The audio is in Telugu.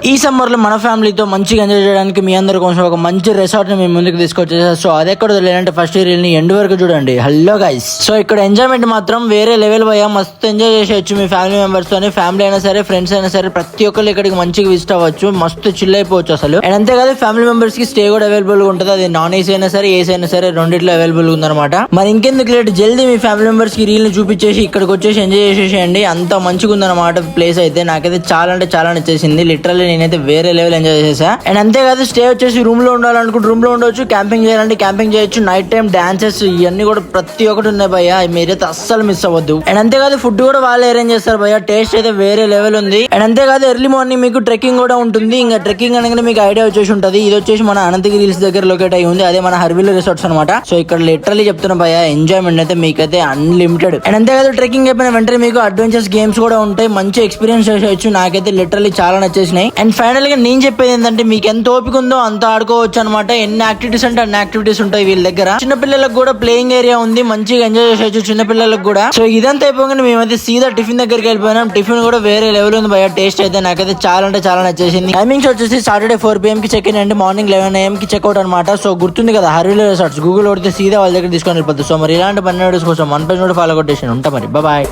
ఈ సమ్మర్ లో మన ఫ్యామిలీతో మంచిగా ఎంజాయ్ చేయడానికి మీ అందరి కోసం ఒక మంచి రిసార్ట్ ని మేము ముందుకు తీసుకొచ్చేసారు. సో అది ఎక్కడ లేదంటే ఫస్ట్ రీల్ ని ఎండ్ వరకు చూడండి. హలో గైస్, సో ఇక్కడ ఎంజాయ్మెంట్ మాత్రం వేరే లెవెల్ పోయా, మస్తు ఎంజాయ్ చేసేయచ్చు మీ ఫ్యామిలీ మెంబర్స్ తోని. ఫ్యామిలీ అయినా సరే ఫ్రెండ్స్ అయినా సరే ప్రతి ఒక్కరు ఇక్కడికి మంచిగా విజిట్ అవ్వచ్చు, మస్తు చిల్ అయిపోవచ్చు అసలు. అండ్ అంతేకాదు ఫ్యామిలీ మెంబర్స్ కి స్టే కూడా అవైలబుల్ గా ఉంటుంది. అది నాన్ ఏసీ అయినా సరే ఏసీ అయినా సరే రెండిట్లో అవైలబుల్ ఉందన్నమాట. మరి ఇంకెందుకు లేట్, జల్దీ మీ ఫ్యామిలీ మెంబర్స్ కి రీల్ ని చూపించేసి ఇక్కడికి వచ్చేసి ఎంజాయ్ చేసేసేయండి. అంత మంచిగా ఉందన్నమాట ప్లేస్ అయితే. నాకైతే చాలా అంటే చాలా నచ్చేసింది. లిటరల్లీ నేనైతే వేరే లెవెల్ ఎంజాయ్ చేసా. అండ్ అంతేకాదు స్టే వచ్చేసి రూమ్ లో ఉండాలనుకుంటే రూమ్ లో ఉండొచ్చు, క్యాంపింగ్ చేయాలంటే క్యాంపింగ్ చేయొచ్చు, నైట్ టైం డాన్సెస్ ఇవన్నీ కూడా ప్రతి ఒక్కటి ఉన్నాయి భయ్య, మీరైతే అస్సలు మిస్ అవ్వద్దు. అండ్ అంతేకాదు ఫుడ్ కూడా వాళ్ళే అరేంజ్ చేస్తారు భయ్య, టేస్ట్ అయితే వేరే లెవెల్ ఉంది. అండ్ అంతేకాదు ఎర్లీ మార్నింగ్ మీకు ట్రెక్కింగ్ కూడా ఉంటుంది. ఇంకా ట్రెక్కింగ్ అనగానే మీకు ఐడియా వచ్చేసి ఉంటుంది, ఇది వచ్చేసి మన అనంతగిరి హిల్స్ దగ్గర లొకేట్ అయి ఉంది. అదే మన హర్విల్ రిసార్ట్స్ అనమాట. సో ఇక్కడ లిటరల్లీ చెప్తున్నా భయ్య, ఎంజాయ్మెంట్ అయితే మీకైతే అన్లిమిటెడ్. అండ్ అంతేకాదు ట్రెక్కింగ్ అయిపోయిన వెంటనే మీకు అడ్వెంచర్స్ గేమ్స్ కూడా ఉంటాయి, మంచి ఎక్స్పీరియన్స్ చేసేయచ్చు. నాకైతే లిటరల్లీ చాలా నచ్చేసినాయి. అండ్ ఫైనల్ గా నేను చెప్పేది ఏంటంటే, మీకు ఎంత ఓపిక ఉందో అంత ఆడుకోవచ్చు అనమాట. ఎన్ని యాక్టివిటీస్ అంటే అన్ని యాక్టివిటీస్ ఉంటాయి వీళ్ళ దగ్గర. చిన్న పిల్లలకు కూడా ప్లేయింగ్ ఏరియా ఉంది, మంచిగా ఎంజాయ్ చేసేయచ్చు చిన్న పిల్లలకు కూడా. సో ఇదంతా అయిపోగానే మేమైతే సీదా టిఫిన్ దగ్గరికి వెళ్ళిపోయినాం. టిఫిన్ కూడా వేరే లెవెల్ ఉంది భయ, టేస్ట్ అయితే నాకైతే చాలా అంటే చాలా నచ్చేసింది. టైమింగ్స్ వచ్చేసి సాటర్డే 4 PM కి చెక్ ఇన్ అండి, మార్నింగ్ 11 AM కి చెక్అవుట్ అనమాట. సో గుర్తుంది కదా హర్విల్ రిసార్ట్స్, గూగుల్ కొడితే సీదా వాళ్ళ దగ్గర తీసుకొని వెళ్ళిపోతుంది. సో మరి ఇలాంటి పన్నెండు కోసం మన పేజ్ కూడా ఫాలో కొట్టేసి ఉంటా. మరి బాయ్.